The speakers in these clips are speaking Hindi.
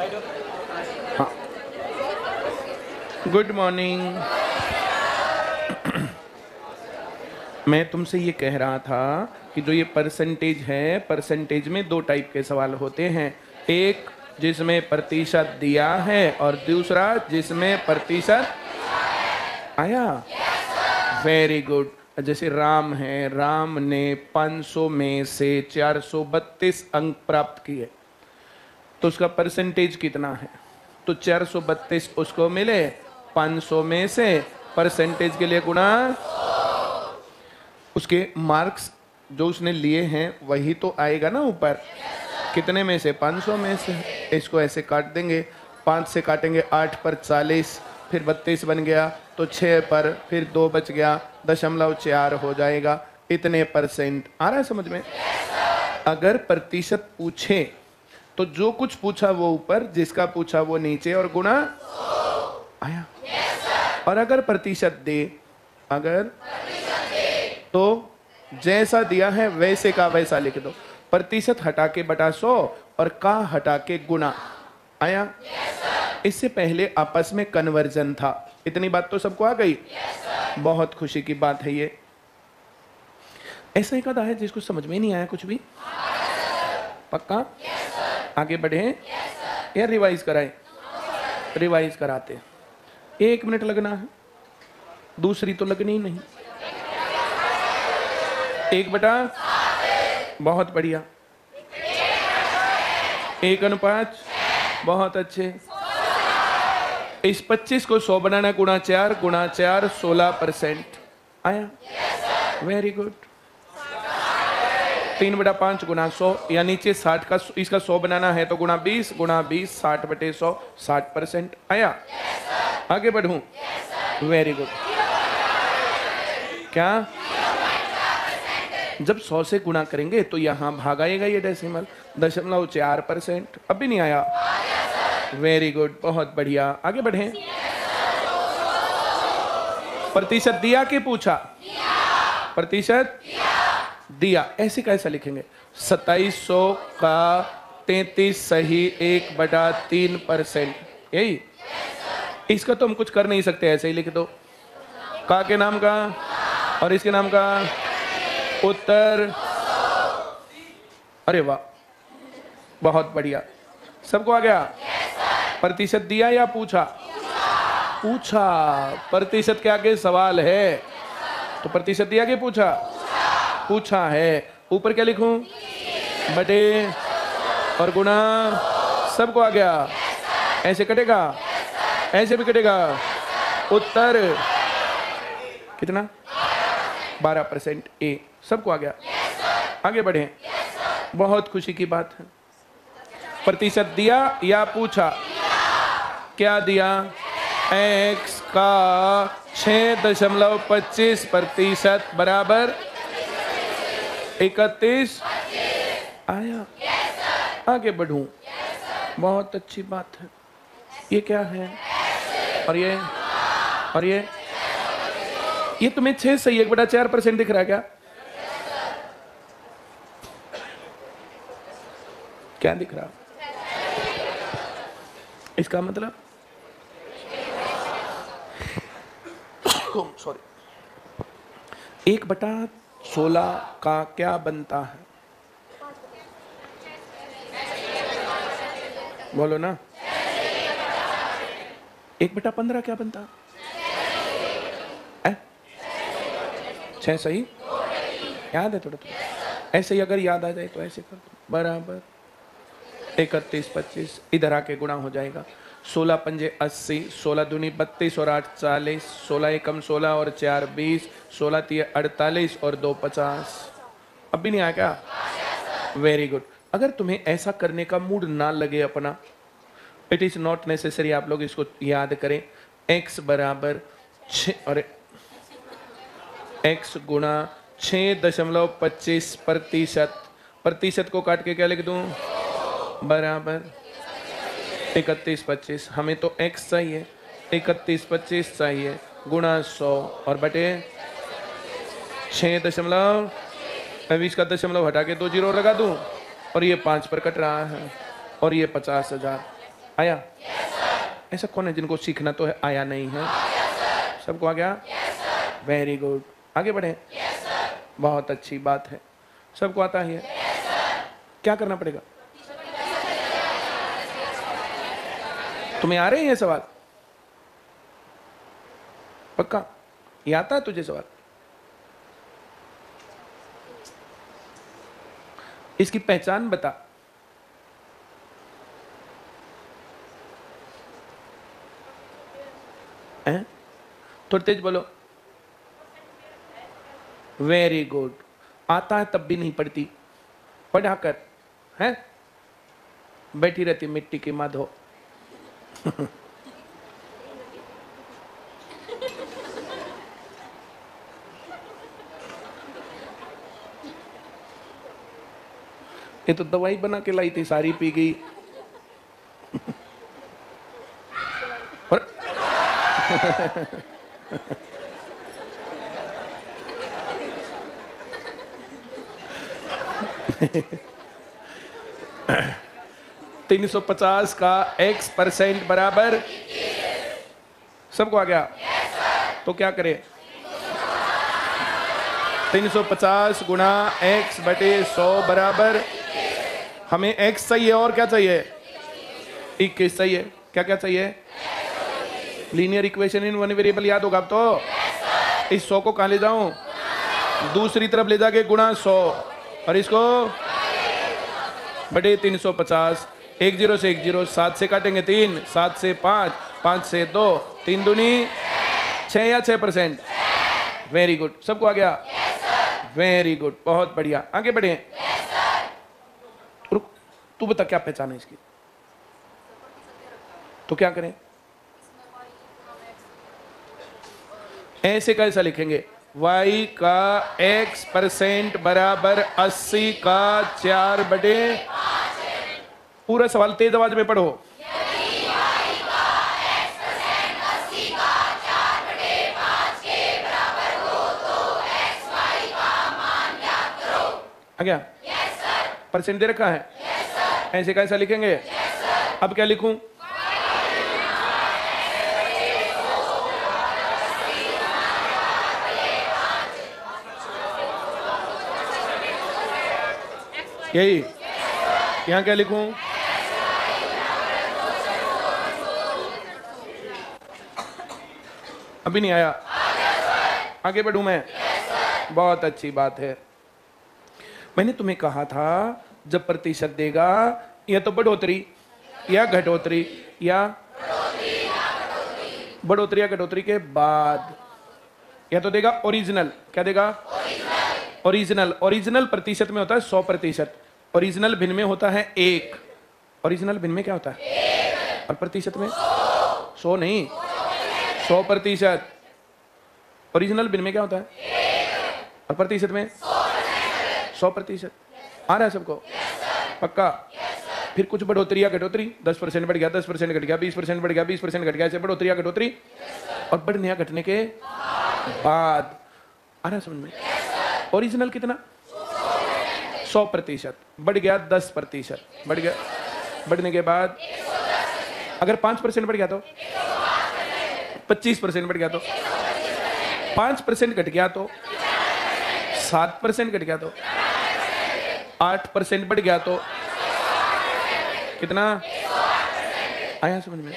हाँ, गुड मॉर्निंग। मैं तुमसे ये कह रहा था कि जो ये परसेंटेज है, परसेंटेज में दो टाइप के सवाल होते हैं, एक जिसमें प्रतिशत दिया है और दूसरा जिसमें प्रतिशत आया। Very good. जैसे राम है, राम ने 500 में से 432 अंक प्राप्त किए, तो उसका परसेंटेज कितना है? तो 432 उसको मिले, 500 में से परसेंटेज के लिए गुणा, उसके मार्क्स जो उसने लिए हैं वही तो आएगा ना ऊपर। कितने में से? 500 में से। इसको ऐसे काट देंगे, 5 से काटेंगे 8 पर 40, फिर 32 बन गया, तो 6 पर फिर 2 बच गया, 0.4 हो जाएगा। इतने परसेंट आ रहा है समझ में? अगर प्रतिशत पूछे तो जो कुछ पूछा वो ऊपर, जिसका पूछा वो नीचे, और गुणा आया। और अगर प्रतिशत दे, अगर तो जैसा दिया है वैसे का वैसा लिख दो। प्रतिशत हटा के बटा 100 और का हटा के गुणा आया। इससे पहले आपस में कन्वर्जन था। इतनी बात तो सबको आ गई? बहुत खुशी की बात है ये। ऐसा एक आधा है जिसको समझ में नहीं आया कुछ भी? पक्का? आगे बढ़े या रिवाइज कराए? रिवाइज कराते। 1 मिनट लगना है, दूसरी तो लगनी ही नहीं। 1/, बहुत बढ़िया। 1:5, बहुत अच्छे। इस 25 को 100 बनाना, गुणा 4, 16% आया। Very good. 3/5 गुणा 100, या नीचे 60 का, इसका 100 बनाना है तो गुणा 20, 60/100, 60% आया। आगे बढ़ूं? Very good. क्या? जब 100 से गुणा करेंगे तो यहां भाग आएगा ये डेसिमल, 0.4%। अब भी नहीं आया? वेरी गुड, बहुत बढ़िया। आगे बढ़े। प्रतिशत दिया कि पूछा? प्रतिशत दिया। ऐसे कैसा लिखेंगे? 2700 का 33 सही 1/3%। यही। इसका तो हम कुछ कर नहीं सकते, ऐसे ही लिख दो। का के नाम का और इसके नाम का उत्तर। अरे वाह, बहुत बढ़िया। सबको आ गया? प्रतिशत दिया या पूछा? पूछा। प्रतिशत के आगे सवाल है, तो प्रतिशत दिया कि पूछा? पूछा है। ऊपर क्या लिखूं? बटे और गुणा। सबको आ गया? ऐसे कटेगा, ऐसे भी कटेगा। उत्तर कितना? 12% ए। सबको आ गया? आगे बढ़े। बहुत खुशी की बात है। प्रतिशत दिया या पूछा? क्या दिया? x का 6.25% बराबर 31 आया। आगे बढ़ूं? बहुत अच्छी बात है। ये क्या है? और ये तुम्हें 6 सही 1/4% दिख रहा है क्या? क्या दिख रहा? इसका मतलब सॉरी, 1/16 का क्या बनता है? बोलो ना। 1/15 क्या बनता? 6 सही याद है? थोड़ा थोड़ा ऐसे ही अगर याद आ जाए तो ऐसे कर दो। बराबर 31/25 इधर आके गुणा हो जाएगा। 16 पंजे 80, 16 दूनी 32 और 8 40, 16 एकम 16 और 4 20, 16 तिये 48 और 2 50। अब भी नहीं आया क्या? Very good. अगर तुम्हें ऐसा करने का मूड ना लगे अपना, इट इज नॉट नेसेसरी, आप लोग इसको याद करें। x बराबर 6 और x गुणा 6.25%। प्रतिशत को काट के क्या लिख दूं? बराबर 31/25। हमें तो x चाहिए, 31/25 चाहिए, गुणा 100 और बटे 6 अब इसका दशमलव हटा के 2 जीरो लगा दूं, और ये 5 पर कट रहा है, और ये 50,000 आया? ऐसा कौन है जिनको सीखना तो है, आया नहीं है? सबको आ गया? वेरी गुड, आगे बढ़े। बहुत अच्छी बात है, सबको आता है। क्या करना पड़ेगा? तुम्हें आ रहे हैं ये सवाल? पक्का ये आता है तुझे सवाल? इसकी पहचान बता। हैं? थोड़ी तेज बोलो। वेरी गुड, आता है तब भी नहीं पढ़ती, पढ़ा कर, है बैठी रहती मिट्टी की माधो। ये तो दवाई बना के लाई थी, सारी पी गई। और 350 का x% बराबर, सबको आ गया? तो क्या करें? 350 गुणा x बटे 100 बराबर, हमें x चाहिए और क्या चाहिए? 21 चाहिए। क्या क्या चाहिए? Linear equation in one variable याद होगा अब तो। इस 100 को कहां ले जाऊं? दूसरी तरफ ले जाके गुणा 100, और इसको बटे 350। 1 0 से 1 0, 7 से काटेंगे 3, 7 से 5, 5 से 2, 3 दूनी 6 या 6%? वेरी गुड, सबको आ गया? वेरी गुड, बहुत बढ़िया, आगे बढ़े। रुक, तू बता क्या पहचान है इसकी? तो क्या करें? ऐसे कैसा लिखेंगे? y का x% बराबर 80 का 4 बटे, पूरा सवाल तेज आवाज में पढ़ो। आ गया? परसेंट दे रखा है? ऐसे कैसा लिखेंगे? अब क्या लिखूं? यही, यहां क्या लिखूं? अभी नहीं आया? आगे बढ़ूं मैं? बहुत अच्छी बात है। मैंने तुम्हें कहा था जब प्रतिशत देगा या तो बढ़ोतरी या घटोतरी, या बढ़ोतरी या घटोतरी के बाद, या तो देगा ओरिजिनल। क्या देगा? ओरिजिनल। ओरिजिनल प्रतिशत में होता है 100%, ओरिजिनल भिन्न में होता है 1। ओरिजिनल भिन्न में क्या होता है? और प्रतिशत में 100 नहीं, 100%। ओरिजिनल भिन्न में क्या होता है? और प्रतिशत में 100%। आ रहा है सबको? पक्का? फिर कुछ बढ़ोतरी या घटोतरी, 10% बढ़ गया, 10% घट गया, 20% बढ़ गया, 20% घट गया, ऐसे बढ़ोतरी या घटोतरी। और बढ़ने या घटने के बाद, आ रहा है समझ में? ओरिजिनल कितना? 100%। बढ़ गया 10%, बढ़ गया, बढ़ने के बाद अगर 5% बढ़ गया तो, 25% बढ़ गया तो, 5% घट गया तो, 7% घट गया तो, 8% बढ़ गया तो कितना? आया समझ में?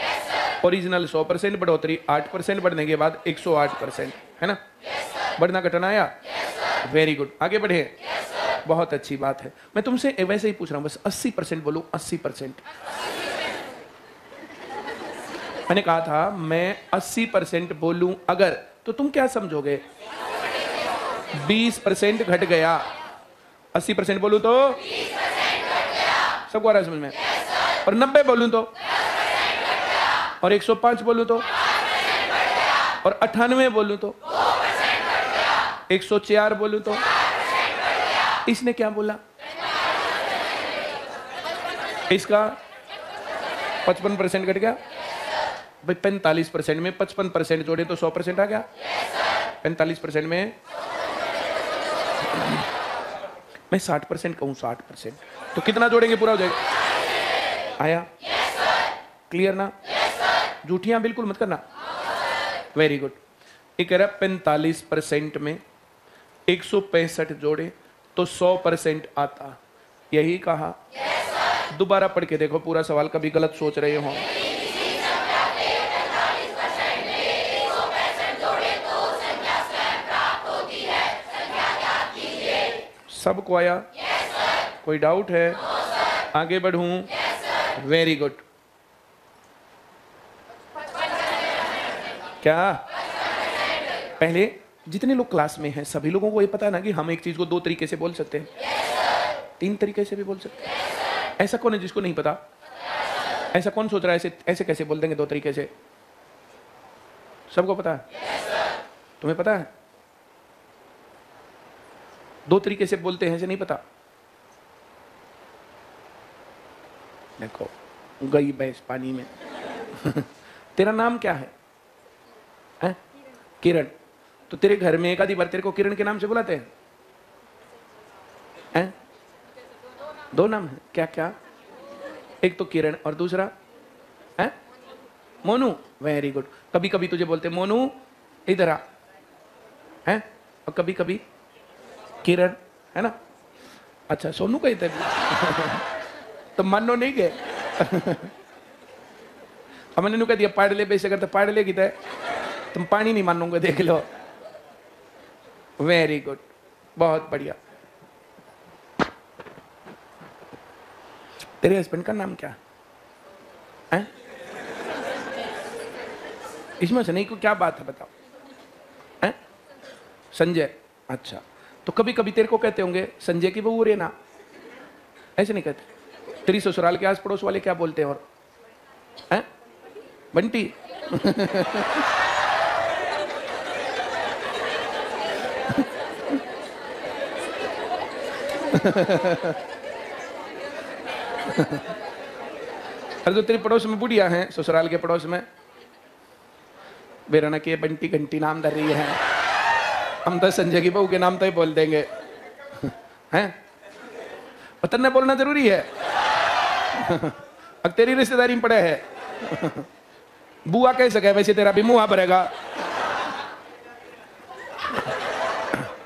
ओरिजिनल 100%, बढ़ोतरी 8%, बढ़ने के बाद 108%, है ना? बढ़ना घटना आया? वेरी गुड, आगे बढ़े। बहुत अच्छी बात है। मैं तुमसे वैसे ही पूछ रहा हूं, बस 80% बोलो, 80%। मैंने कहा था मैं 80% बोलूं अगर, तो तुम क्या समझोगे? 20% घट गया। 80% बोलूं तो 20% घट गया। सबको आ रहा है समझ में? और 90 बोलूं तो, और 105 बोलूं तो, और 98 बोलूं तो, 104 बोलूं तो, इसने क्या बोला? इसका 55% घट गया भाई। 45% में 55% जोड़े तो 100% आ गया। 45% में मैं 60% कहूं, 60%, तो कितना जोड़ेंगे पूरा हो जाएगा? आया? क्लियर ना? झूठियां बिल्कुल मत करना। Very good. ये कह रहा 45% में 165 जोड़े तो 100% आता, यही कहा? दोबारा पढ़ के देखो पूरा सवाल, कभी गलत सोच रहे हो। सबको आया? कोई डाउट है? आगे बढ़ूं? Very good. क्या पहले जितने लोग क्लास में हैं सभी लोगों को ये पता है ना कि हम एक चीज को दो तरीके से बोल सकते हैं, तीन तरीके से भी बोल सकते हैं। ऐसा कौन है जिसको नहीं पता? ऐसा कौन सोच रहा है ऐसे ऐसे कैसे बोल देंगे दो तरीके से? सबको पता है? तुम्हें पता है दो तरीके से बोलते हैं, ऐसे नहीं पता? देखो गई भैंस पानी में। तेरा नाम क्या है? किरण। तो तेरे घर में एक आधी बार तेरे को किरण के नाम से बुलाते हैं? दो नाम है? क्या क्या? एक तो किरण और दूसरा है मोनू। Very good. कभी कभी तुझे बोलते मोनू इधर आ, है, और कभी कभी किरण, है ना? अच्छा सोनू कहते तो मानो नहीं गए। हमने नु कह दिया पाड़ ले, बेसे करते पाड़ ले किधर, तुम पानी नहीं मानोगे, देख लो। वेरी गुड, बहुत बढ़िया। तेरे हस्बैंड का नाम क्या है? इसमें से नहीं को क्या बात है बताओ? है संजय। अच्छा, तो कभी कभी तेरे को कहते होंगे संजय की बहू रे ना, ऐसे नहीं कहते? तेरी ससुराल के आस पड़ोस वाले क्या बोलते हैं? और हैं बंटी। अरे तो तेरी पड़ोस में बुढ़िया हैं, ससुराल के पड़ोस में, बेराना की बंटी घंटी नाम धर रही है, हम तो संजय की बहू के नाम तो ही बोल देंगे। हैं पता नहीं बोलना जरूरी है? अब तेरी रिश्तेदारी में पड़े है। बुआ कह सके, वैसे तेरा भी मुंह भरेगा।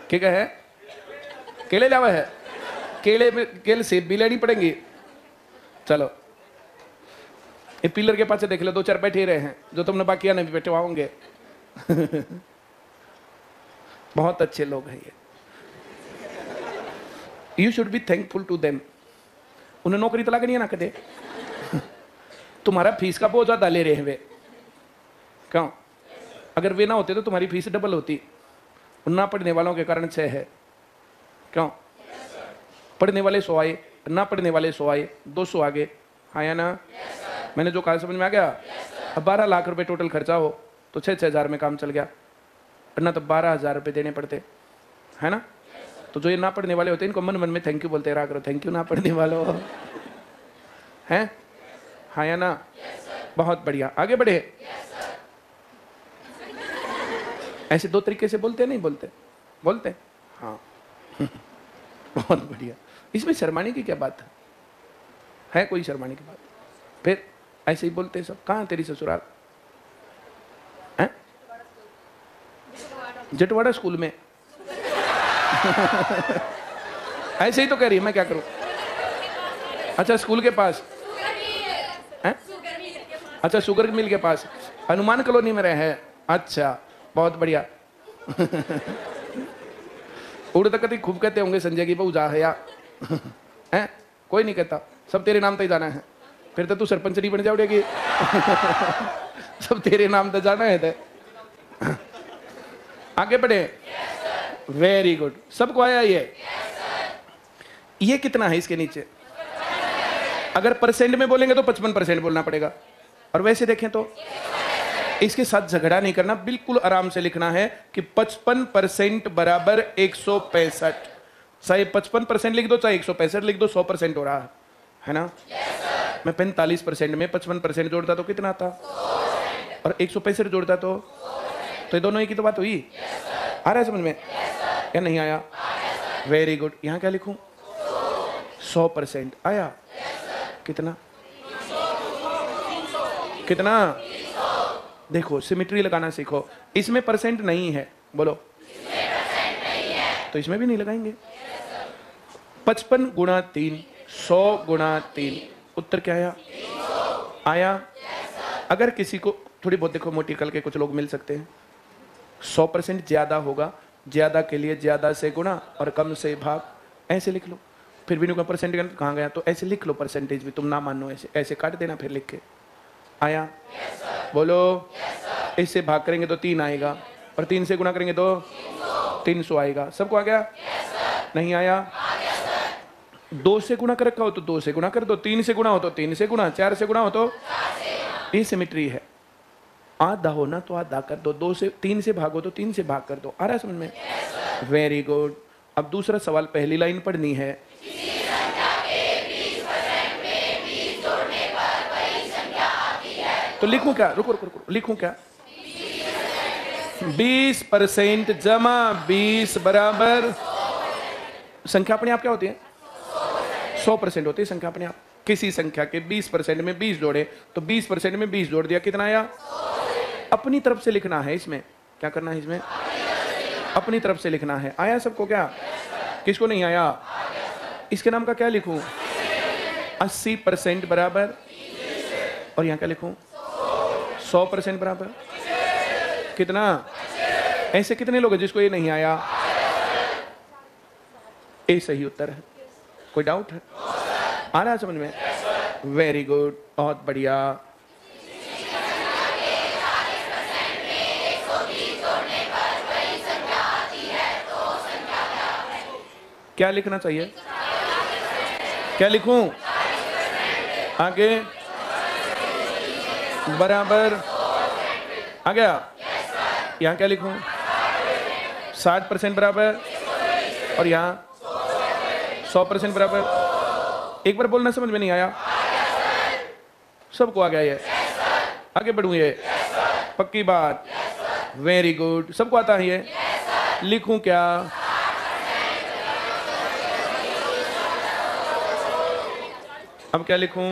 क्या है? केले लावा है? केले सेब भी लेनी पड़ेंगी। चलो ये पिलर के पास देख लो, दो चार बैठे रहे हैं, जो तुमने बाकी आने भी बैठवाओगे। बहुत अच्छे लोग हैं ये। You should be thankful to them. उन्हें नौकरी तलाक नहीं है ना कदे। तुम्हारा फीस का बहुत ज्यादा ले रहे हैं वे, क्यों? अगर वे ना होते तो तुम्हारी फीस डबल होती। ना पढ़ने वालों के कारण 6 है, क्यों? पढ़ने वाले 100 आए, ना पढ़ने वाले 100 आए, 200 आगे। आया ना? मैंने जो कहा समझ में आ गया? अब 12 लाख रुपए टोटल खर्चा हो तो 6-6 हजार में काम चल गया, वरना तो 12,000 रुपए देने पड़ते, है ना? तो जो ये ना पढ़ने वाले होते हैं इनको मन मन में थैंक यू बोलते रहा करो, थैंक यू ना पढ़ने वालों। हैं? हाँ या ना? बहुत बढ़िया, आगे बढ़े। ऐसे दो तरीके से बोलते नहीं बोलते? बोलते हाँ। बहुत बढ़िया। इसमें शर्माने की क्या बात है कोई शर्माने की बात? फिर ऐसे ही बोलते सब। कहाँ तेरी ससुराल? है जटवाड़ा स्कूल में। ऐसे ही तो कह रही है, मैं क्या करूं? अच्छा स्कूल के पास है? अच्छा शुगर मिल के पास, हनुमान कॉलोनी में रहे हैं। अच्छा बहुत बढ़िया। उड़ तक खूब कहते होंगे संजय की बहू जा है या है? कोई नहीं कहता, सब तेरे नाम तो ही जाना है। फिर तो तू सरपंच नहीं बन जाओगी। सब तेरे नाम तो जाना है ते। आगे बढ़े। वेरी गुड, सबको आया ये कितना है इसके नीचे? अगर परसेंट में बोलेंगे तो 55% बोलना पड़ेगा, और वैसे देखें तो इसके साथ झगड़ा नहीं करना, बिल्कुल आराम से लिखना है कि 55% बराबर 165। चाहे 55% लिख दो चाहे 165 लिख दो, 100% हो रहा है ना? मैं 45% में 55% जोड़ता तो कितना आता? और 165 जोड़ता तो ये दोनों एक ही तो बात हुई। आ रहा है समझ में या नहीं आया? Very good. यहां क्या लिखूं? 100% आया। कितना? कितना? देखो सिमेट्री लगाना सीखो। इसमें परसेंट नहीं है, बोलो। तो इसमें भी नहीं लगाएंगे। 55 गुणा 3, 100 गुणा 3, उत्तर क्या आया? आया। अगर किसी को थोड़ी बहुत देखो मोटी कल के कुछ लोग मिल सकते हैं, 100% ज्यादा होगा, ज्यादा के लिए ज्यादा से गुणा और कम से भाग, ऐसे लिख लो। फिर भी नहीं परसेंट कहाँ गया, तो ऐसे लिख लो परसेंटेज भी, तुम ना मानो ऐसे ऐसे काट देना फिर लिख के। आया? बोलो। इससे भाग करेंगे तो 3 आएगा और 3 से गुणा करेंगे तो 300 आएगा। सबको आ गया? नहीं आया? 2 से गुणा कर रखा हो तो 2 से गुणा कर दो, 3 से गुणा हो तो 3 से गुणा, 4 से गुणा हो तो ये सिमेट्री है। आधा हो ना तो आधा कर दो, 2 से 3 से भागो तो 3 से भाग कर दो। आ रहा है समझ में? Very good. अब दूसरा सवाल, पहली लाइन पढ़नी है। तो लिखूं क्या? रुको रुको रुको, लिखूं क्या? 20% जमा 20 बराबर, संख्या अपने आप क्या होती है? 100% होती है संख्या अपने आप। किसी संख्या के 20% में 20 जोड़े तो 20% में 20 जोड़ दिया, कितना आया? अपनी तरफ से लिखना है इसमें। क्या करना है इसमें? अपनी तरफ से लिखना है। आया सबको क्या? किसको नहीं आया? इसके नाम का क्या लिखूं? 80% बराबर, और यहां क्या लिखूं? 100% बराबर, कितना? ऐसे कितने लोग हैं जिसको ये नहीं आया? ए सही उत्तर है। कोई डाउट है? आ रहा है समझ में? वेरी गुड, बहुत बढ़िया। क्या लिखना चाहिए? क्या लिखूं? आगे बराबर, आ गया? यहां क्या लिखूं? 60% बराबर, और यहां 100% बराबर। एक बार बोलना, समझ में नहीं आया? सबको आ गया ये? आगे बढ़ूं ये? पक्की बात? वेरी गुड, सबको आता है ये? लिखूं क्या? अब क्या लिखूं?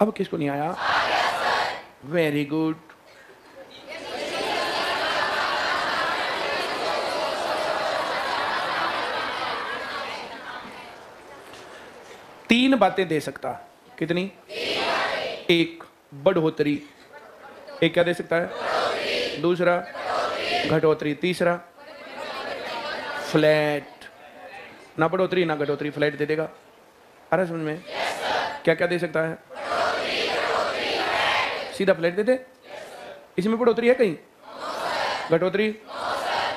अब किसको नहीं आया? Very good. तीन बातें दे सकता। कितनी? एक बढ़ोतरी, एक क्या दे सकता है? दूसरा घटोतरी, तीसरा फ्लैट। ना बढ़ोतरी ना घटोतरी, फ्लैट दे देगा। अरे समझ में? क्या क्या दे सकता है? सीधा फ्लैट दे दे। इसमें बढ़ोतरी है कहीं? घटोतरी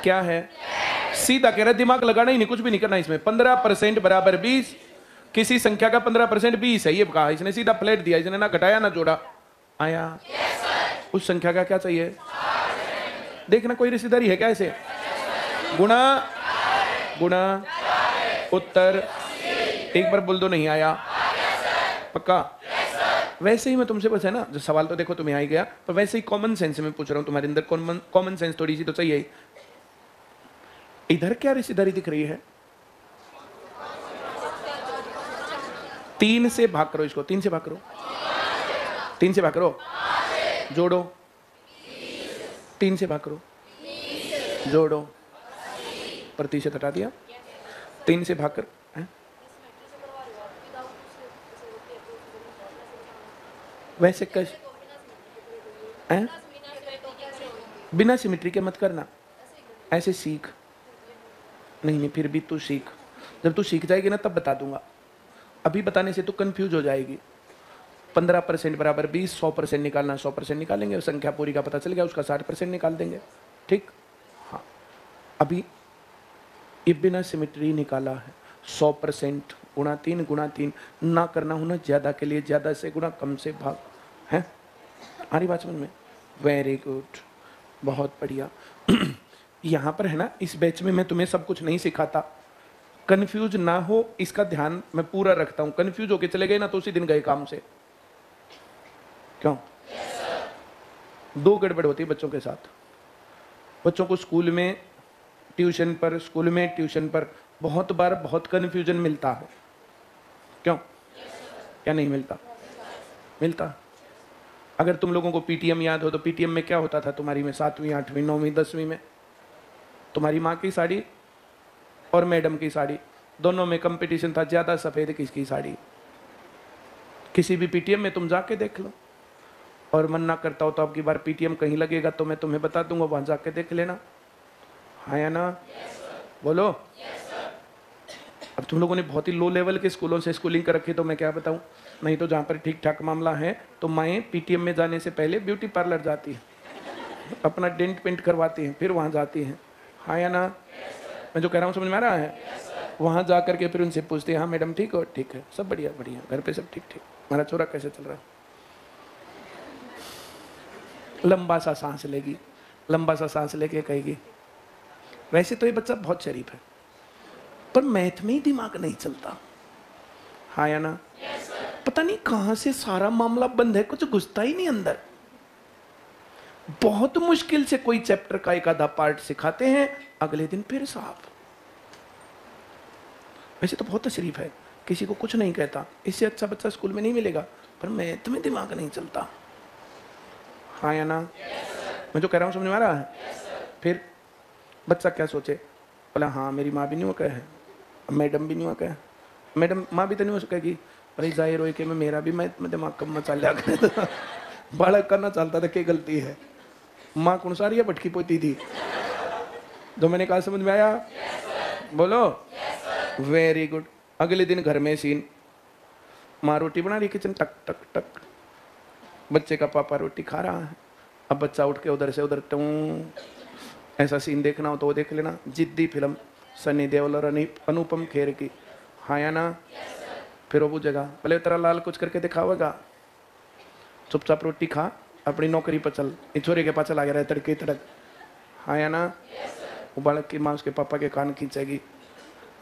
क्या है? सीधा कह रहा, दिमाग लगाना ही नहीं, कुछ भी नहीं करना इसमें। 15% बराबर 20, किसी संख्या का 15% 20 है, ये कहा इसने, सीधा फ्लैट दिया इसने, ना घटाया ना जोड़ा। आया? उस संख्या का क्या चाहिए? देखना कोई रिश्तेदारी है क्या ऐसे? गुणा गुणा, उत्तर एक बार बोल दो, नहीं आया? पक्का? वैसे ही मैं तुमसे बस है ना, जो सवाल तो देखो तुम्हें आ ही गया, पर वैसे ही कॉमन सेंस में पूछ रहा हूं, तुम्हारे अंदर कॉमन सेंस थोड़ी सी तो चाहिए। इधर क्या रिश्तेदारी दिख रही है? 3 से भाग करो इसको, 3 से भाग करो, 3 से भाग करो, जोड़ो, 3 से भाग करो, जोड़ो, प्रतिशत हटा दिया, 3 से भाग कर वैसे कैसे? बिना सिमेट्री के मत करना, ऐसे सीख। नहीं नहीं, फिर भी तू सीख, जब तू सीख जाएगी ना तब बता दूंगा, अभी बताने से तू कंफ्यूज हो जाएगी। 15% बराबर 20, 100% निकालना, 100% निकालेंगे, संख्या पूरी का पता चल गया, उसका 60% निकाल देंगे। ठीक? हाँ, अभी ये बिना सिमेट्री निकाला है। 100% गुणा 3 गुणा 3 ना करना हो ना, ज्यादा के लिए ज्यादा से गुणा, कम से भाग है। आ रही बात समझ में? वेरी गुड, बहुत बढ़िया। यहाँ पर है ना, इस बैच में मैं तुम्हें सब कुछ नहीं सिखाता, कंफ्यूज ना हो इसका ध्यान मैं पूरा रखता हूँ। कंफ्यूज होके चले गए ना तो उसी दिन गए काम से। क्यों? दो गड़बड़ होती है बच्चों के साथ। बच्चों को स्कूल में ट्यूशन पर, स्कूल में, ट्यूशन पर बहुत बार बहुत कन्फ्यूजन मिलता है। क्यों? क्या नहीं मिलता? मिलता। अगर तुम लोगों को पीटीएम याद हो तो पीटीएम में क्या होता था तुम्हारी में, 7वीं 8वीं 9वीं 10वीं में? तुम्हारी माँ की साड़ी और मैडम की साड़ी, दोनों में कंपटीशन था, ज्यादा सफेद किसकी साड़ी। किसी भी पीटीएम में तुम जाके देख लो, और मन ना करता हो तो अब की बार पीटीएम कहीं लगेगा तो मैं तुम्हें बता दूंगा, वहां जाके देख लेना। हाँ या ना? बोलो। अब तुम लोगों ने बहुत ही लो लेवल के स्कूलों से स्कूलिंग कर रखी, तो मैं क्या बताऊं। नहीं तो जहाँ पर ठीक ठाक मामला है तो माएँ पीटीएम में जाने से पहले ब्यूटी पार्लर जाती हैं, अपना डेंट पेंट करवाती हैं, फिर वहाँ जाती हैं। हाँ या ना? मैं जो कह रहा हूँ समझ में आ रहा है? वहाँ जा करके फिर उनसे पूछती है, हाँ मैडम ठीक हो? ठीक है, सब बढ़िया बढ़िया, घर पे सब ठीक ठीक, हमारा छोरा कैसे चल रहा है? लंबा सा सांस लेगी, लंबा सा सांस लेके कहेगी, वैसे तो ये बच्चा बहुत शरीफ है पर मैथ में ही दिमाग नहीं चलता। हाँ या ना? पता नहीं कहां से सारा मामला बंद है, कुछ घुसता ही नहीं अंदर। बहुत मुश्किल से कोई चैप्टर का एक आधा पार्ट सिखाते हैं, अगले दिन फिर साफ। वैसे तो बहुत शरीफ है, किसी को कुछ नहीं कहता, इससे अच्छा बच्चा स्कूल में नहीं मिलेगा, पर मैथ में दिमाग नहीं चलता। हाँ या ना? मैं जो कह रहा हूं समझ में आ रहा है? फिर बच्चा क्या सोचे, बोला हाँ मेरी माँ भी नहीं हो कहे, मैडम भी नहीं हो कहे, मैडम माँ भी तो नहीं हो सकेगी, अरे जाहिर हो कि मैं मेरा भी मैं दिमाग कम मचा लिया करे, बालक करना चलता था, क्या गलती है? माँ कौन सारी है भटकी पोती थी, जो मैंने कहा समझ में आया? बोलो। Very good. अगले दिन घर में सीन, माँ रोटी बना रही किचन, टक टक टक, बच्चे का पापा रोटी खा रहा है। अब बच्चा उठ के उधर से उधर टूं, ऐसा सीन देखना हो तो वो देख लेना, जिद्दी फिल्म, सनी देओल और अनुपम खेर की। हाँ या ना? फिर वो पूछेगा, भले तेरा लाल कुछ करके दिखावेगा, चुपचाप रोटी खा, अपनी नौकरी पर चल, इस छोरे के पास चला गया तड़के तड़क। हाँ या ना? वो बालक की माँ उसके पापा के कान खींचेगी।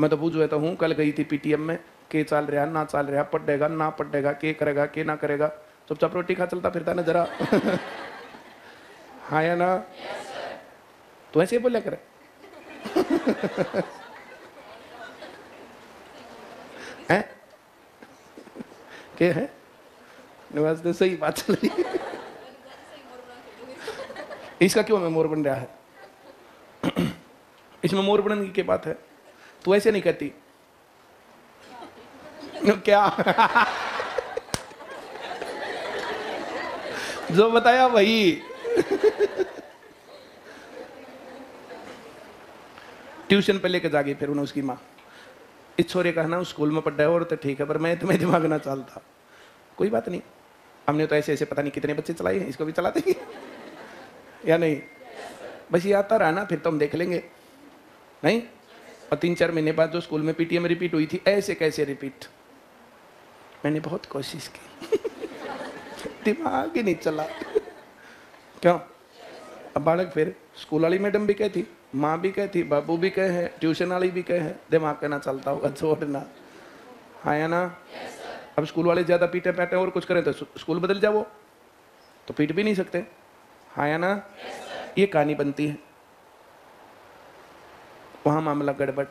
मैं तो पूछ तो हूँ, कल गई थी पीटीएम में, के चल रहा ना चल रहा, पढ़ेगा ना पढ़ेगा, के करेगा के ना करेगा, चुपचाप रोटी खा, चलता फिरता ना जरा। हाँ या ना? तो ऐसे बोले करे। हैं? क्या है? नवाज तो सही बात चल रही है। इसका क्यों में मोर बन रहा है? इसमें मोर बनने की क्या बात है? तू ऐसे नहीं कहती क्या? जो बताया वही। ट्यूशन पे लेके जागी फिर उन्हें उसकी माँ, इस छोरे का ना स्कूल में पढ़ा है और तो ठीक है, पर मैं तुम्हें दिमाग ना चलता। कोई बात नहीं, हमने तो ऐसे ऐसे पता नहीं कितने बच्चे चलाए हैं, इसको भी चला देंगे या नहीं? बस ये आता रहा ना, फिर तो हम देख लेंगे। नहीं? और 3-4 महीने बाद जो स्कूल में पीटीएम रिपीट हुई थी, ऐसे कैसे रिपीट? मैंने बहुत कोशिश की, दिमाग ही नहीं चला। क्यों? अब बालक फिर स्कूल वाली मैडम भी कहती, माँ भी कहती, बाबू भी कहे, ट्यूशन वाली भी कहे, दिमाग का ना चलता होगा, छोड़ना। हाँ या ना? अब स्कूल वाले ज्यादा पीटे पैटे और कुछ करें तो स्कूल बदल जाओ, तो पीट भी नहीं सकते। हाँ या ना? ये कहानी बनती है, वहां मामला गड़बड़।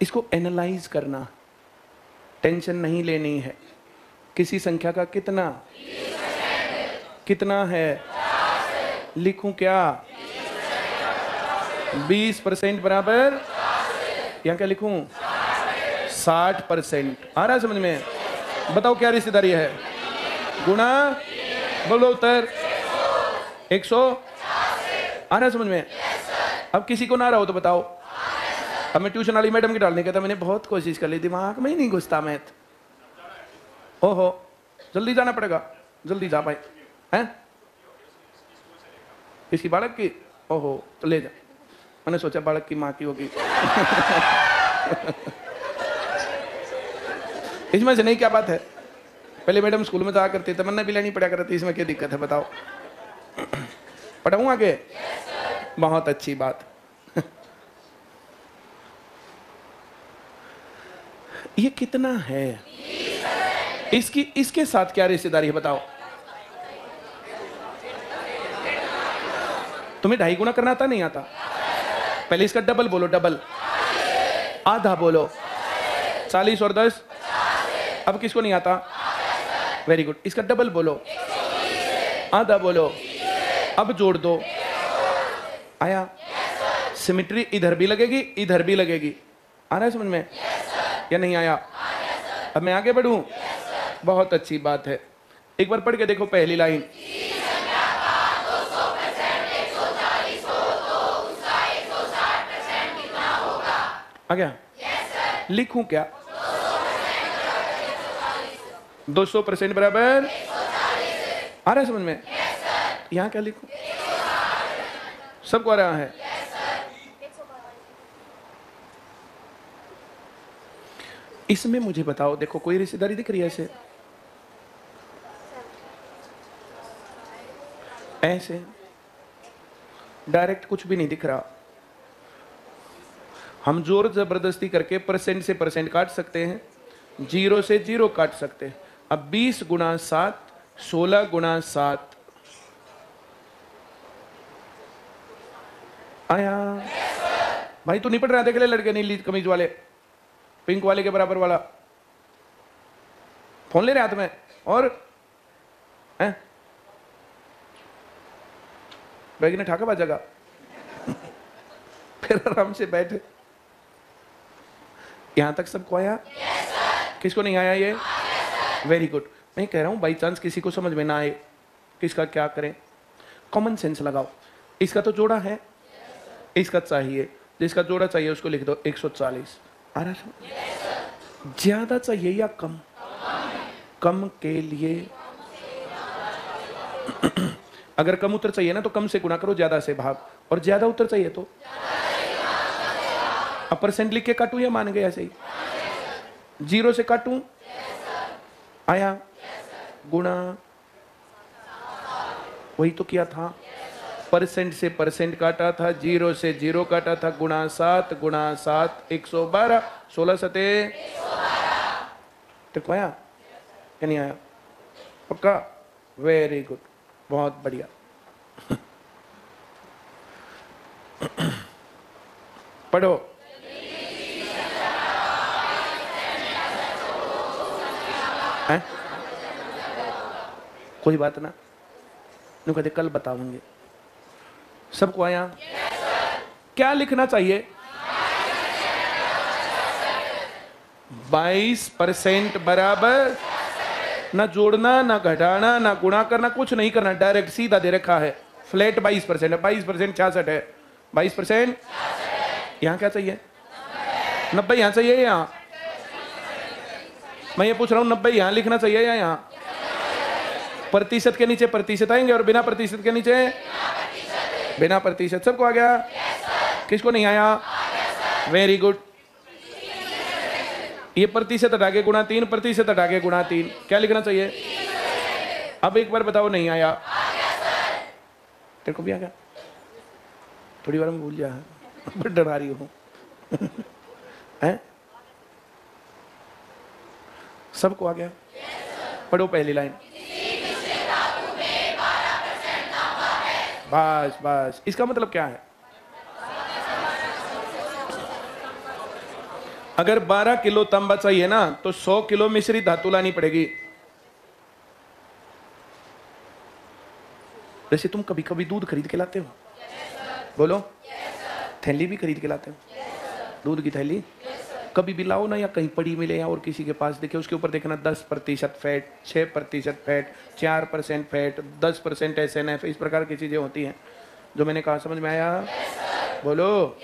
इसको एनालाइज करना, टेंशन नहीं लेनी है। किसी संख्या का कितना कितना है, लिखूं क्या? 20% बराबर, यहाँ क्या लिखूं? 60%। आ रहा है समझ में? बताओ क्या रिश्तेदारी है? गुणा, बोलो उत्तर। 100। आ रहा है समझ में? अब किसी को ना रहा हो तो बताओ। अब मैं ट्यूशन वाली मैडम की डालने का था, मैंने बहुत कोशिश कर ली, दिमाग में ही नहीं घुसता मैथ। ओहो, जल्दी जाना पड़ेगा, जल्दी जा भाई। हैं? इसकी बालक की? ओहो, तो ले जा। मैंने सोचा बालक की माँ की होगी। इसमें से नहीं, क्या बात है? पहले मैडम स्कूल में जाया करती, तमन्ना भी लेनी पड़ा करती, इसमें क्या दिक्कत है बताओ? पढ़ाऊं आगे? बहुत अच्छी बात। ये कितना है? इसके साथ क्या रिश्तेदारी है बताओ? तुम्हें 2.5 गुना करना आता नहीं आता? पहले इसका डबल बोलो, डबल। आधा बोलो, 40 और 10। अब किसको नहीं आता? Very good. इसका डबल बोलो, आधा बोलो, अब जोड़ दो। आया? सिमेट्री इधर भी लगेगी, इधर भी लगेगी। आ रहा है समझ में या नहीं आया? अब मैं आगे बढ़ूं? बहुत अच्छी बात है। एक बार पढ़ के देखो पहली लाइन। आ गया? लिखूं क्या? 200% बराबर? आ रहा है समझ में? यहाँ क्या लिखूं? सबको आ रहा है? इसमें मुझे बताओ, देखो कोई रिश्तेदारी दिख रही है ऐसे? ऐसे डायरेक्ट कुछ भी नहीं दिख रहा। हम जोर जबरदस्ती करके परसेंट से परसेंट काट सकते हैं, 0 से 0 काट सकते हैं। अब 20 गुणा 7, 16 गुणा 7 आया? भाई तू नहीं पढ़ रहा? देख ले लड़के नीली कमीज वाले, पिंक वाले के बराबर वाला फोन ले रहे हाथ में और हैं? बैग ने ठाका बाजागा फिर आराम से बैठे। यहां तक सबको आया? किसको नहीं आया ये? Very good. मैं कह रहा हूं बाई चांस किसी को समझ में ना आए, किसका क्या करें? कॉमन सेंस लगाओ। इसका तो जोड़ा है, इसका चाहिए, जिसका जोड़ा चाहिए उसको लिख दो 140। आ रहा है? ज्यादा चाहिए या कम? कम के लिए अगर कम उत्तर चाहिए ना तो कम से गुणा करो, ज्यादा से भाग, और ज्यादा उत्तर चाहिए तो अब परसेंट लिख के काटूं या मान गए ऐसे ही? 0 से काटूं? आया? गुणा, वही तो किया था। परसेंट से परसेंट काटा था, 0 से 0 काटा था, गुणा 7 गुणा 7 112, 16 सते 112। तो आया या नहीं आया? पक्का? वेरी गुड, बहुत बढ़िया। पढ़ो। है? कोई बात ना, नु कहते कल बताऊंगे। सबको आया? क्या लिखना चाहिए? 22% बराबर, ना जोड़ना, ना घटाना, ना गुणा करना, कुछ नहीं करना, डायरेक्ट सीधा दे रखा है। फ्लैट 22% है। 22% 66 है। 22% यहाँ क्या चाहिए? 90 यहाँ चाहिए। यहाँ मैं ये पूछ रहा हूँ, 90 यहाँ लिखना चाहिए या यहाँ? प्रतिशत के नीचे प्रतिशत आएंगे और बिना प्रतिशत के नीचे बिना प्रतिशत। सबको आ गया? किसको नहीं आया? Very good. ये प्रतिशत हटा के गुणा 3, प्रतिशत हटा के गुणा 3, क्या लिखना चाहिए? अब एक बार बताओ, नहीं आया? तेरे को भी आ गया? थोड़ी बार में भूल जा, डरा रही हूं। हैं? सबको आ गया? पढ़ो पहली लाइन। बस बस, इसका मतलब क्या है? अगर 12 किलो तांबा चाहिए ना तो 100 किलो मिश्री धातु लानी पड़ेगी। जैसे तुम कभी कभी दूध खरीद के लाते हो, बोलो, थैली भी खरीद के लाते हो, दूध की थैली कभी भी लाओ ना, या कहीं पड़ी मिले या और किसी के पास देखे, उसके ऊपर देखना 10% फैट, 6% फैट, 4% फैट, 10% SNF, इस प्रकार की चीजें होती हैं। जो मैंने कहा समझ में आया? बोलो।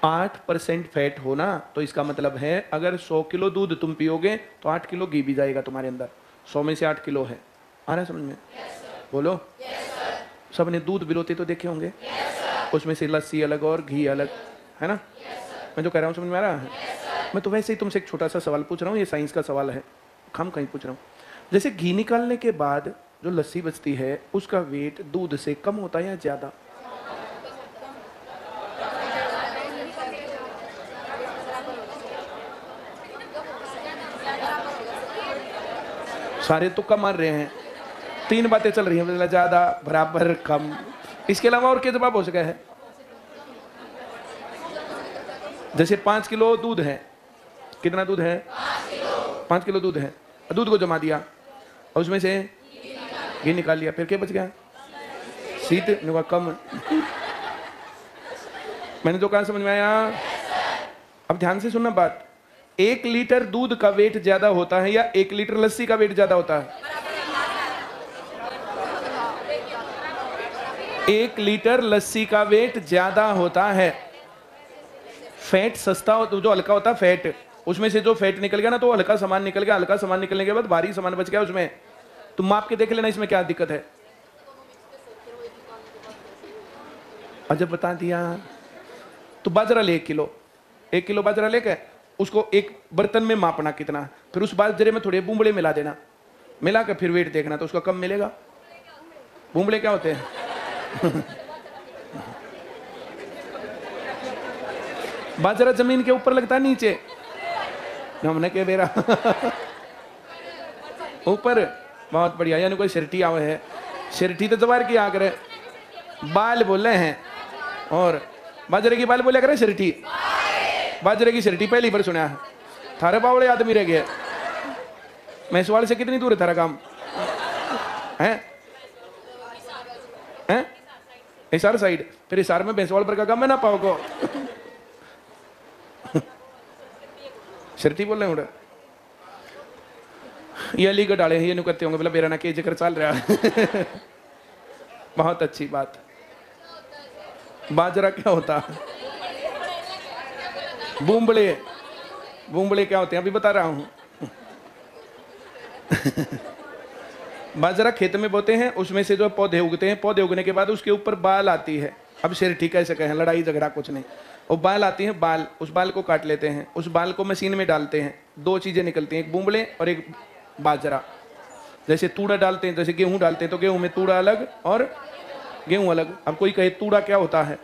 8% फैट होना तो इसका मतलब है अगर 100 किलो दूध तुम पियोगे तो 8 किलो घी भी जाएगा तुम्हारे अंदर। 100 में से 8 किलो है। आ रहा है समझ में? बोलो। सबने दूध बिलोते तो देखे होंगे, उसमें से लस्सी अलग और घी अलग, है ना? मैं जो कह रहा हूँ समझ में आ रहा है? मैं तो वैसे ही तुमसे एक छोटा सा सवाल पूछ रहा हूँ, ये साइंस का सवाल है, हम कहीं पूछ रहा हूँ। जैसे घी निकालने के बाद जो लस्सी बचती है उसका वेट दूध से कम होता है या ज्यादा? सारे तुक्का मार रहे हैं, 3 बातें चल रही हैं, ज्यादा, बराबर, कम। इसके अलावा और क्या जवाब हो सका है? जैसे 5 किलो दूध है, कितना दूध है? 5 किलो दूध है, दूध को जमा दिया और उसमें से घी निकाल लिया, फिर क्या बच गया? शीत कम। मैंने तो कहा समझ में आया? अब ध्यान से सुनना बात, 1 लीटर दूध का वेट ज्यादा होता है या 1 लीटर लस्सी का वेट ज्यादा होता है? 1 लीटर लस्सी का वेट ज्यादा होता है। फैट सस्ता हो, जो हल्का होता है फैट, उसमें से जो फैट निकल गया ना तो हल्का सामान निकल गया, हल्का सामान निकलने के बाद भारी सामान बच गया उसमें। तुम माप के देख लेना इसमें क्या दिक्कत है। जब बता दिया तो बाजरा ले 1 किलो, 1 किलो बाजरा लेके उसको एक बर्तन में मापना कितना, फिर उस बाजरे में थोड़े बूंबड़े मिला देना, मिला के फिर वेट देखना तो उसका कम मिलेगा। बूंबड़े क्या होते हैं? बाजरा जमीन के ऊपर लगता है नीचे, हमने क्या बेरा ऊपर। बहुत बढ़िया, यानी कोई सिरठी आवे है, सिरठी तो जवार की आकर बाल बोले हैं और बाजरे की बाल बोले करे सिरठी, बाजरे की सिरठी पहली बार सुना है। थारे बावड़े आदमी रह गए। मैसवाड़ से कितनी दूर है थारा काम? हैं हैं हिसार साइड, फिर हिसार में भैंसवाड़ पर का काम है ना पाओ को सिरठी बोल रहे हैं। ये अलीगढ़ डाले हैं, ये नुकते होंगे बोला बेराना के जिक्र चल रहा है। बहुत अच्छी बात। बाजरा क्या होता है? बूंबड़े, बूंबड़े क्या होते हैं अभी बता रहा हूं। बाजरा खेत में बोते हैं, उसमें से जो पौधे उगते हैं, पौधे उगने के बाद उसके ऊपर बाल आती है। अब सिरठी कैसे कहें, लड़ाई झगड़ा कुछ नहीं, वो बाल आती हैं, बाल, उस बाल को काट लेते हैं, उस बाल को मशीन में डालते हैं, 2 चीजें निकलती हैं, एक बूंबड़े और एक बाजरा। जैसे तूड़ा डालते हैं, जैसे गेहूं डालते हैं तो गेहूं में तूड़ा अलग और गेहूं अलग। अब कोई कहे तूड़ा क्या होता है?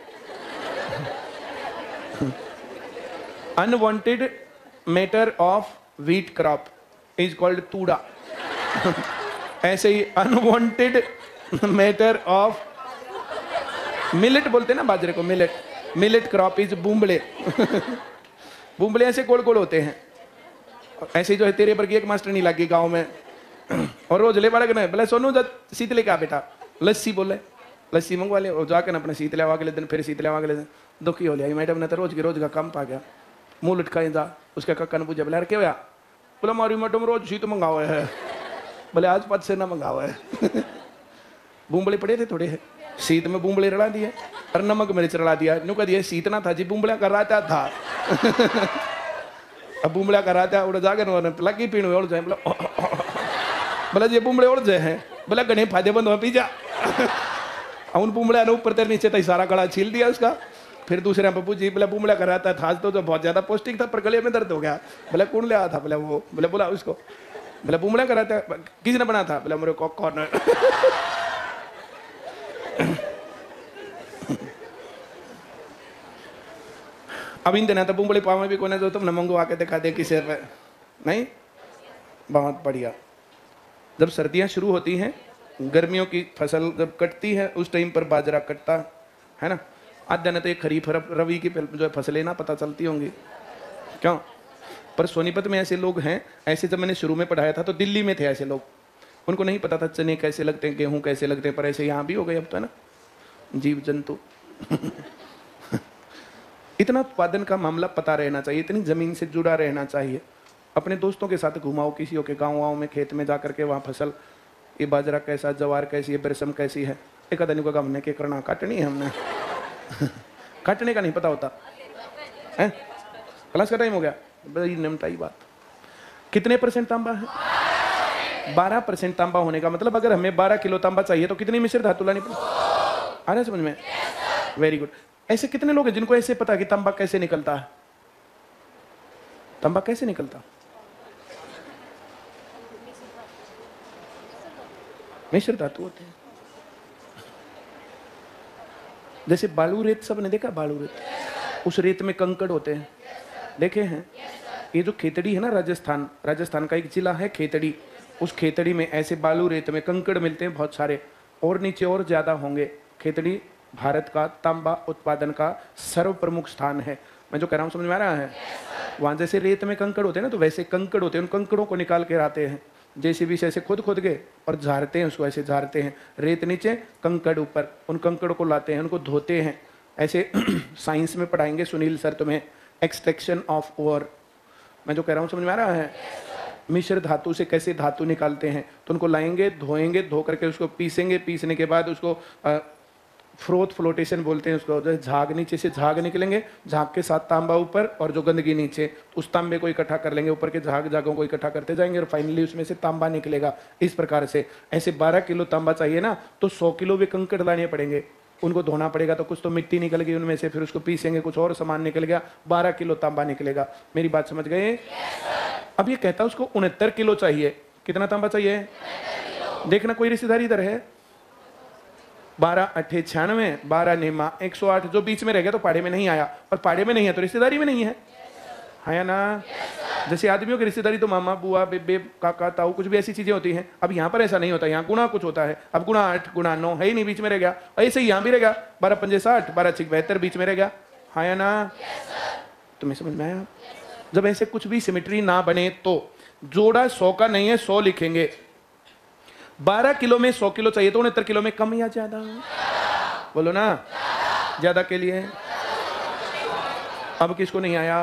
Unwanted matter of wheat crop is called तूड़ा। ऐसे ही अनवांटेड मैटर ऑफ मिलेट बोलते हैं ना बाजरे को, मिलेट, मिलेट क्रॉप इज बूंबड़े। बूंबड़े ऐसे गोल गोल होते हैं। ऐसे जो है तेरे पर की एक मास्टर नहीं लगी गांव में और रोज ले बालक ने बोले सोनू शीत लेके आ बेटा, लस्सी बोले, लस्सी मंगवा ले, और जाकर अपने शीत ले अगले दिन, फिर शीत ले अगले दिन। दुखी हो लिया मैडम ने तो रोज का कम पा गया, मुंह लटका जा। उसका कक्का ने पूछा बोला क्या हुआ? बोला मारी मैडम रोज शीत मंगावा है। बोले आज 5 से ना मंगावा है। बूंबड़े पड़े थे थोड़े, शीत में बूंबड़े रला दिए और नमक मिर्च रला दिया। नु कह दिया शीत ना था जी, बूंबड़ा कर रहा था। अब बूंबड़ा कर रहा था, उड़ जाकर लगी पीण उड़ जाए। बोला ये बूंबड़े उड़ जाए हैं, बोला गणे फायदेमंद हो पी जा। उन बूंबड़ा ने ऊपर तेरे नीचे तक सारा गला छील दिया उसका। फिर दूसरे पप्पू जी बोला बूंबड़ा कर रहा था तो जो बहुत ज्यादा पौष्टिक था पर गले में दर्द हो गया। बोला कौन ले आया था? बोला वो, बोले बोला उसको। बोला बूंबड़ा कर रहा था, किसने बना था? बोला मेरे कॉर्नर। अब इन देना था बूंबड़े पाव में भी कोने जो तुमने मंगवा के दिखा दे किसी पे नहीं। बहुत बढ़िया। जब सर्दियां शुरू होती हैं, गर्मियों की फसल जब कटती है, उस टाइम पर बाजरा कटता है ना। आज दिन तो ये खरीफ रवि की जो है फसलें ना पता चलती होंगी क्यों, पर सोनीपत में ऐसे लोग हैं, ऐसे जब मैंने शुरू में पढ़ाया था तो दिल्ली में थे ऐसे लोग, उनको नहीं पता था चने कैसे लगते हैं, गेहूं कैसे लगते हैं, पर ऐसे यहाँ भी हो गए अब तो है ना, जीव जंतु। इतना उत्पादन का मामला पता रहना चाहिए, इतनी जमीन से जुड़ा रहना चाहिए। अपने दोस्तों के साथ घुमाओ किसी के गाँव में, खेत में जाकर के वहाँ फसल, ये बाजरा कैसा, जवार कैसी है, बेरसम कैसी है। एक आदमी को हमने क्या करना, काटनी है हमने। काटने का नहीं पता होता है। क्लास का टाइम हो गया, बड़ी निमटाई बात। कितने % तांबा है? 12% तांबा होने का मतलब अगर हमें 12 किलो तांबा चाहिए तो कितनी मिश्र धातु लानी पड़ेगी? आ रहा है समझ में? Very good. ऐसे कितने लोग हैं जिनको ऐसे पता है कि तांबा कैसे निकलता है? तांबा कैसे निकलता? मिश्र धातु होते हैं। जैसे बालू रेत, सबने देखा बालू रेत, उस रेत में कंकड़ होते हैं, देखे हैं? ये जो खेतड़ी है ना, राजस्थान का एक जिला है खेतड़ी, उस खेतड़ी में ऐसे बालू रेत में कंकड़ मिलते हैं बहुत सारे, और नीचे और ज्यादा होंगे। खेतड़ी भारत का तांबा उत्पादन का सर्व प्रमुख स्थान है। मैं जो कह रहा हूँ समझ में आ रहा है? वहाँ जैसे रेत में कंकड़ होते हैं ना, तो वैसे कंकड़ होते हैं, उन कंकड़ों को निकाल के आते हैं जेसीबी से, ऐसे खोद खोद के और झाड़ते हैं उसको, ऐसे झाड़ते हैं, रेत नीचे कंकड़ ऊपर, उन कंकड़ों को लाते हैं, उनको धोते हैं ऐसे। साइंस में पढ़ाएंगे सुनील सर तुम्हें, एक्सट्रैक्शन ऑफ ओर। मैं जो कह रहा हूँ समझ में आ रहा है? मिश्र धातु से कैसे धातु निकालते हैं, तो उनको लाएंगे, धोएंगे, धो करके उसको पीसेंगे, पीसने के बाद उसको फ्रोथ फ्लोटेशन बोलते हैं उसको, जैसे झाग नीचे से झाग निकलेंगे, झाग के साथ तांबा ऊपर और जो गंदगी नीचे, उस तांबे को इकट्ठा कर लेंगे, ऊपर के झाग झागों को इकट्ठा करते जाएंगे और फाइनली उसमें से तांबा निकलेगा। इस प्रकार से ऐसे 12 किलो तांबा चाहिए ना, तो 100 किलो भी कंकड़ लाने पड़ेंगे, उनको धोना पड़ेगा, तो कुछ तो मिट्टी निकल गई उनमें से, फिर उसको पीसेंगे, कुछ और सामान निकल गया, 12 किलो तांबा निकलेगा। मेरी बात समझ गए? अब ये कहता है उसको 69 किलो चाहिए। कितना तांबा चाहिए? देखना कोई रिश्तेदार इधर है? 12 8 96, 12 नेमा 108, जो बीच में रह गया तो पाड़े में नहीं आया, और पाड़े में नहीं है तो रिश्तेदारी में नहीं है, है या ना? जैसे आदमियों की रिश्तेदारी तो मामा, बुआ, बेबे, काका, ताऊ, कुछ भी ऐसी चीजें होती हैं। अब यहाँ पर ऐसा नहीं होता, यहाँ गुणा कुछ होता है। अब गुणा 8 गुणा 9 है ही नहीं, बीच में रह गया। ऐसे ही यहाँ भी रह गया, 12 पंजे 60, 12 6 72, बीच में रह गया, है या ना? तुम्हें समझ में आया? जब ऐसे कुछ भी सिमेट्री ना बने तो जोड़ा 100 का नहीं है, 100 लिखेंगे। 12 किलो में 100 किलो चाहिए, तो 69 किलो में कम या ज्यादा? बोलो ना, ज्यादा के लिए। अब किसको नहीं आया?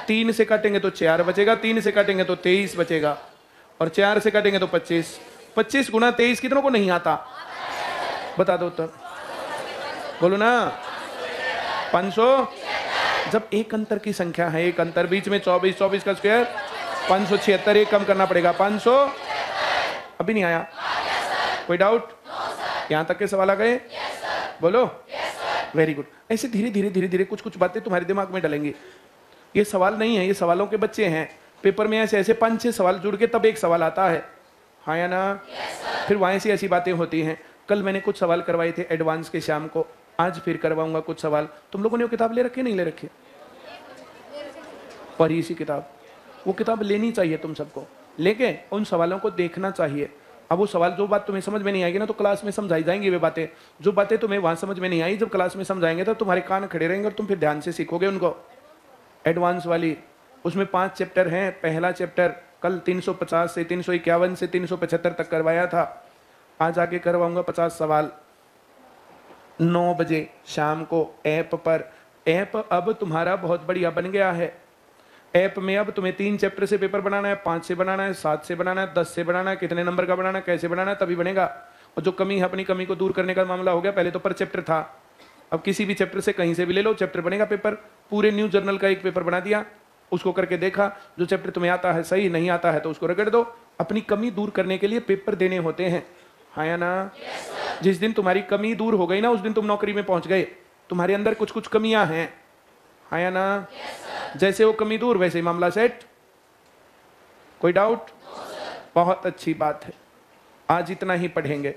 3 से काटेंगे तो 4 बचेगा, 3 से काटेंगे तो 23 बचेगा, और 4 से काटेंगे तो 25। 25 गुना 23 कितनों को नहीं आता? बता दो उत्तर, बोलो ना। 500। जब एक अंतर की संख्या है, एक अंतर बीच में 24, 24 का स्क्वायर 576, एक कम करना पड़ेगा 500। अभी नहीं आया? कोई डाउट? यहां तक के सवाल आ गए? बोलो। Very good. ऐसे धीरे धीरे धीरे धीरे कुछ कुछ बातें तुम्हारे दिमाग में डलेंगी। ये सवाल नहीं है, ये सवालों के बच्चे हैं। पेपर में ऐसे ऐसे 5-6 सवाल जुड़ के तब एक सवाल आता है, हाँ या ना? फिर वहां से ऐसी बातें होती हैं। कल मैंने कुछ सवाल करवाए थे एडवांस के शाम को, आज फिर करवाऊंगा कुछ सवाल। तुम लोगों ने वो किताब ले रखी नहीं ले रखी? पढ़ी इसी किताब? वो किताब लेनी चाहिए तुम सबको, लेके उन सवालों को देखना चाहिए। अब वो सवाल, जो बात तुम्हें समझ में नहीं आएगी ना, तो क्लास में समझाई जाएंगी वे बातें। जो बातें तुम्हें वहां समझ में नहीं आई, जब क्लास में समझाएंगे तो तुम्हारे कान खड़े रहेंगे और तुम फिर ध्यान से सीखोगे उनको। एडवांस वाली, उसमें 5 चैप्टर हैं। पहला चैप्टर कल 350 से 351 से 375 तक करवाया था, आज आगे करवाऊंगा 50 सवाल 9 बजे शाम को ऐप पर। ऐप अब तुम्हारा बहुत बढ़िया बन गया है। ऐप में अब तुम्हें 3 चैप्टर से पेपर बनाना है, 5 से बनाना है, 7 से बनाना है, 10 से बनाना है, कितने नंबर का बनाना है, कैसे बनाना है, तभी बनेगा। और जो कमी है, अपनी कमी को दूर करने का मामला हो गया। पहले तो पर चैप्टर था, अब किसी भी चैप्टर से कहीं से भी ले लो, चैप्टर बनेगा पेपर। पूरे न्यूज जर्नल का एक पेपर बना दिया, उसको करके देखा, जो चैप्टर तुम्हें आता है सही, नहीं आता है तो उसको रगड़ दो। अपनी कमी दूर करने के लिए पेपर देने होते हैं, हाँ या ना? जिस दिन तुम्हारी कमी दूर हो गई ना, उस दिन तुम नौकरी में पहुंच गए। तुम्हारे अंदर कुछ कुछ कमियां हैं, हाँ या ना? जैसे वो कमी दूर, वैसे ही मामला सेट। कोई डाउट? बहुत अच्छी बात है। आज इतना ही पढ़ेंगे।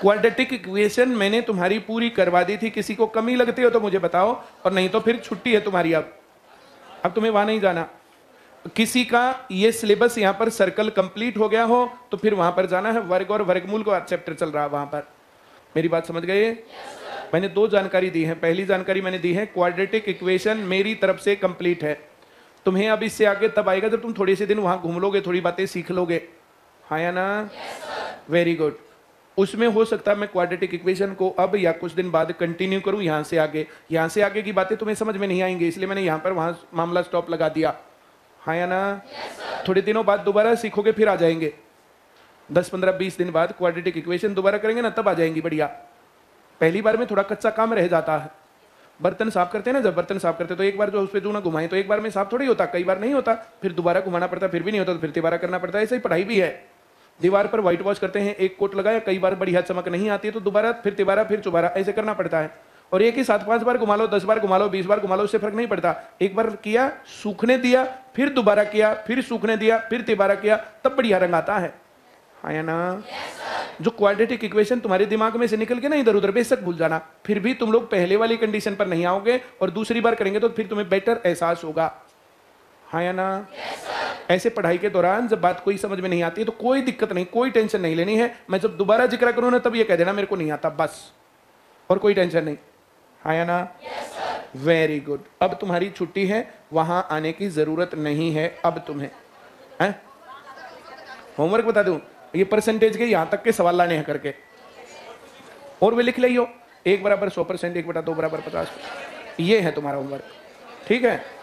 क्वाड्रेटिक इक्वेशन मैंने तुम्हारी पूरी करवा दी थी। किसी को कमी लगती हो तो मुझे बताओ, और नहीं तो फिर छुट्टी है तुम्हारी। अब तुम्हें वहां नहीं जाना। किसी का ये सिलेबस यहाँ पर सर्कल कंप्लीट हो गया हो तो फिर वहां पर जाना है। वर्ग और वर्गमूल का चैप्टर चल रहा है वहां पर। मेरी बात समझ गए? मैंने 2 जानकारी दी है। पहली जानकारी मैंने दी है, क्वाड्रेटिक इक्वेशन मेरी तरफ से कंप्लीट है। तुम्हें अब इससे आगे तब आएगा जब तुम थोड़े से दिन वहां घूम लोगे, थोड़ी बातें सीख लोगे, हाँ या ना? Very good. उसमें हो सकता है मैं क्वाड्रेटिक इक्वेशन को अब या कुछ दिन बाद कंटिन्यू करूं। यहां से आगे की बातें तुम्हें समझ में नहीं आएंगी, इसलिए मैंने यहां पर वहां मामला स्टॉप लगा दिया, हाँ या ना? थोड़े दिनों बाद दोबारा सीखोगे, फिर आ जाएंगे। 10 15 20 दिन बाद क्वाड्रेटिक इक्वेशन दोबारा करेंगे ना, तब आ जाएंगी बढ़िया। पहली बार में थोड़ा कच्चा काम रह जाता है। बर्तन साफ करते हैं ना, जब बर्तन साफ करते तो एक बार जो उस पर जूना घुमाएं तो एक बार में साफ थोड़ी होता, कई बार नहीं होता, फिर दोबारा घुमाना पड़ता, फिर भी नहीं होता तो फिर दोबारा करना पड़ता है। ऐसे ही पढ़ाई भी है। दीवार पर व्हाइट वॉश करते हैं, एक कोट लगाया, कई बार बढ़िया चमक नहीं आती है तो दोबारा, फिर तिबारा, फिर चुबारा, ऐसे करना पड़ता है। और एक ही साथ 5 बार घुमा लो, 10 बार घुमा लो, 20 बार घुमा लो, उससे फर्क नहीं पड़ता। एक बार किया, सूखने दिया, फिर दोबारा किया, फिर सूखने दिया, फिर तिबारा किया, तब बढ़िया रंग आता है, हाँ या ना? जो क्वाड्रेटिक इक्वेशन तुम्हारे दिमाग में से निकल के ना इधर उधर, बेशक भूल जाना, फिर भी तुम लोग पहले वाली कंडीशन पर नहीं आओगे, और दूसरी बार करेंगे तो फिर तुम्हें बेटर एहसास होगा, हाँ या ना? ऐसे पढ़ाई के दौरान जब बात कोई समझ में नहीं आती है तो कोई दिक्कत नहीं, कोई टेंशन नहीं लेनी है। मैं जब दोबारा जिक्र करूं ना, तब ये कह देना मेरे को नहीं आता, बस, और कोई टेंशन नहीं, हाँ या ना? Very good. अब तुम्हारी छुट्टी है, वहां आने की जरूरत नहीं है अब तुम्हें। हैं? होमवर्क बता दूं, ये परसेंटेज के यहां तक के सवाल लाने हैं करके, और वे लिख लियो। 1 = 100%, 1/2 = 50। ये है तुम्हारा होमवर्क, ठीक है।